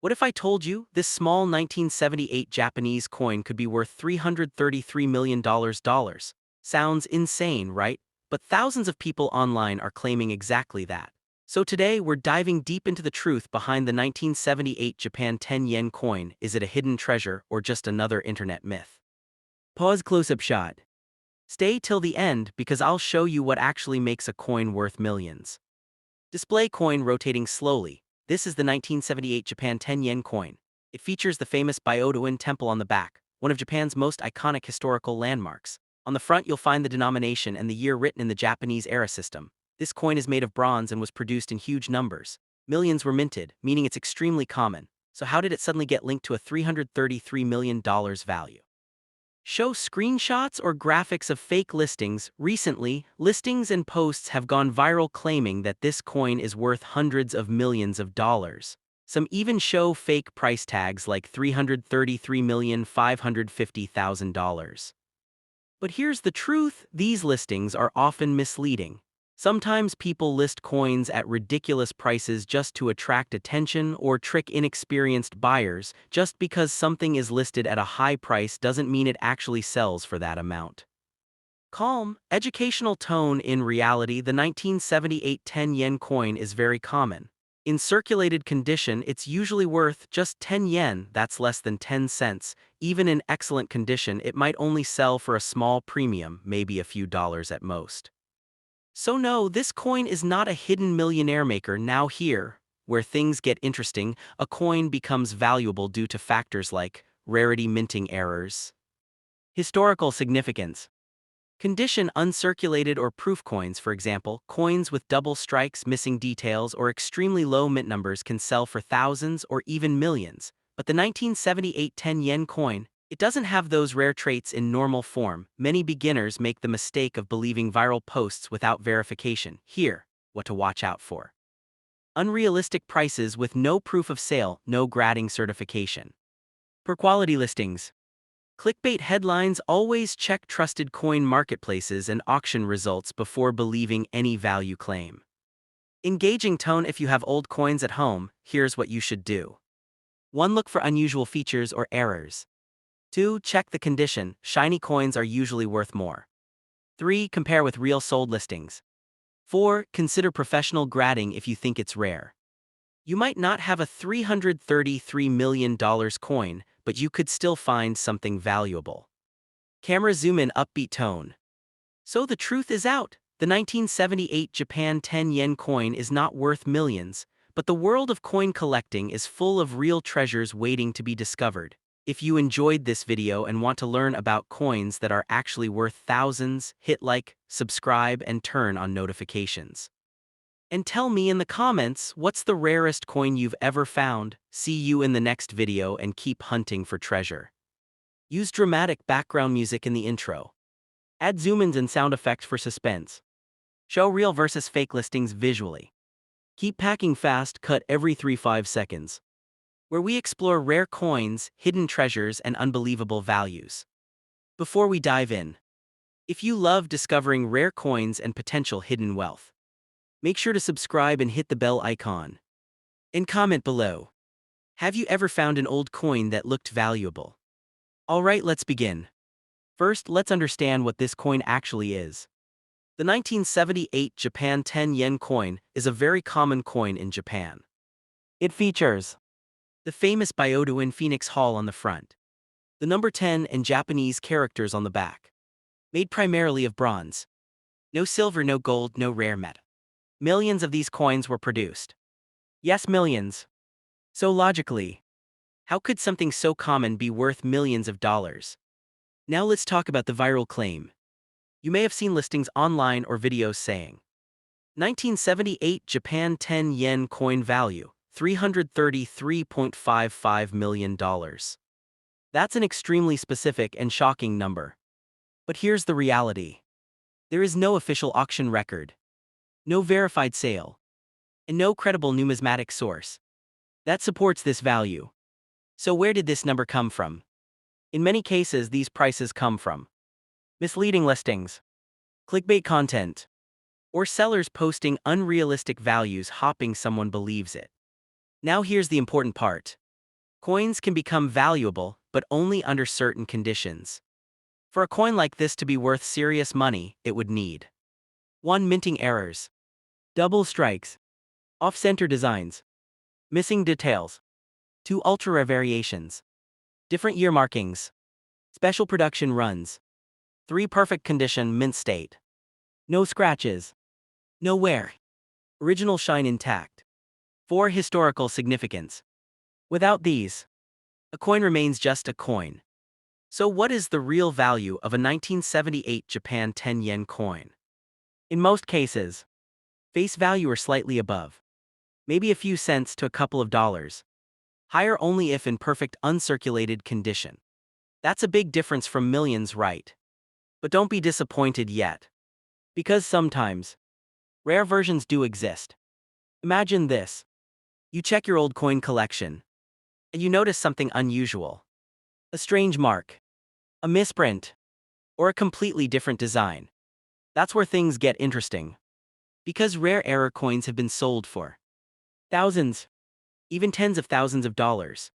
What if I told you this small 1978 Japanese coin could be worth $333 million? Dollars? Sounds insane, right? But thousands of people online are claiming exactly that. So today we're diving deep into the truth behind the 1978 Japan 10 yen coin. Is it a hidden treasure or just another internet myth? Pause close-up shot. Stay till the end because I'll show you what actually makes a coin worth millions. Display coin rotating slowly. This is the 1978 Japan 10 yen coin. It features the famous Byodo-in temple on the back, one of Japan's most iconic historical landmarks. On the front you'll find the denomination and the year written in the Japanese era system. This coin is made of bronze and was produced in huge numbers. Millions were minted, meaning it's extremely common. So how did it suddenly get linked to a $333 million value? Show screenshots or graphics of fake listings. Recently, listings and posts have gone viral claiming that this coin is worth hundreds of millions of dollars. Some even show fake price tags like $333,550,000. But here's the truth, these listings are often misleading. Sometimes people list coins at ridiculous prices just to attract attention or trick inexperienced buyers. Just because something is listed at a high price doesn't mean it actually sells for that amount. Calm, educational tone. In reality, the 1978 10 yen coin is very common. In circulated condition, it's usually worth just 10 yen, that's less than 10 cents. Even in excellent condition, it might only sell for a small premium, maybe a few dollars at most. So no, this coin is not a hidden millionaire maker. Now here, where things get interesting, a coin becomes valuable due to factors like rarity, minting errors, historical significance, condition. Uncirculated or proof coins, for example, coins with double strikes, missing details, or extremely low mint numbers can sell for thousands or even millions. But the 1978 10 yen coin, it doesn't have those rare traits in normal form. Many beginners make the mistake of believing viral posts without verification. Here, what to watch out for. Unrealistic prices with no proof of sale, no grading certification. Poor quality listings. Clickbait headlines. Always check trusted coin marketplaces and auction results before believing any value claim. Engaging tone. If you have old coins at home, here's what you should do. 1. Look for unusual features or errors. 2. Check the condition. Shiny coins are usually worth more. 3. Compare with real sold listings. 4. Consider professional grading if you think it's rare. You might not have a $333 million coin, but you could still find something valuable. Camera zoom in. Upbeat tone. So the truth is out. The 1978 Japan 10 yen coin is not worth millions, but the world of coin collecting is full of real treasures waiting to be discovered. If you enjoyed this video and want to learn about coins that are actually worth thousands, hit like, subscribe, and turn on notifications. And tell me in the comments, what's the rarest coin you've ever found? See you in the next video and keep hunting for treasure. Use dramatic background music in the intro. Add zoom-ins and sound effects for suspense. Show real versus fake listings visually. Keep packing fast, cut every 3-5 seconds. Where we explore rare coins, hidden treasures, and unbelievable values. Before we dive in, if you love discovering rare coins and potential hidden wealth, make sure to subscribe and hit the bell icon. And comment below. Have you ever found an old coin that looked valuable? Alright, let's begin. First, let's understand what this coin actually is. The 1978 Japan 10 yen coin is a very common coin in Japan. It features the famous Byodo-in Phoenix Hall on the front, the number 10 and Japanese characters on the back. Made primarily of bronze. No silver, no gold, no rare metal. Millions of these coins were produced. Yes, millions. So logically, how could something so common be worth millions of dollars? Now let's talk about the viral claim. You may have seen listings online or videos saying 1978 Japan 10 yen coin value, $333.55 million. That's an extremely specific and shocking number. But here's the reality. There is no official auction record, no verified sale, and no credible numismatic source that supports this value. So where did this number come from? In many cases, these prices come from misleading listings, clickbait content, or sellers posting unrealistic values hoping someone believes it. Now here's the important part. Coins can become valuable, but only under certain conditions. For a coin like this to be worth serious money, it would need 1. Minting errors. Double strikes. Off-center designs. Missing details. 2. Ultra-rare variations. Different year markings. Special production runs. 3. Perfect condition mint state. No scratches. No wear. Original shine intact. 4. Historical significance. Without these, a coin remains just a coin. So what is the real value of a 1978 Japan 10 yen coin? In most cases, face value or slightly above. Maybe a few cents to a couple of dollars. Higher only if in perfect uncirculated condition. That's a big difference from millions, right? But don't be disappointed yet. Because sometimes, rare versions do exist. Imagine this. You check your old coin collection, and you notice something unusual. A strange mark, a misprint, or a completely different design. That's where things get interesting. Because rare error coins have been sold for thousands, even tens of thousands of dollars.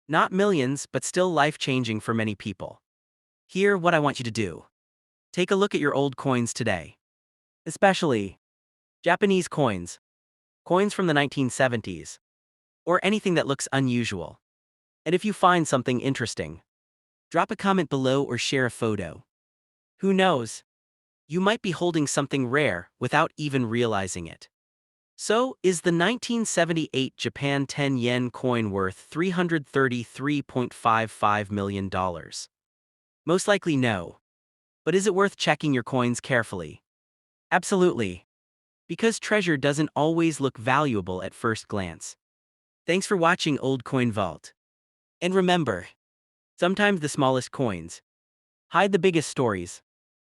Not millions, but still life-changing for many people. Here, what I want you to do. Take a look at your old coins today. Especially Japanese coins, coins from the 1970s, or anything that looks unusual. And if you find something interesting, drop a comment below or share a photo. Who knows? You might be holding something rare without even realizing it. So, is the 1978 Japan 10 yen coin worth $333.55 million? Most likely no. But is it worth checking your coins carefully? Absolutely. Because treasure doesn't always look valuable at first glance. Thanks for watching Old Coin Vault. And remember, sometimes the smallest coins hide the biggest stories.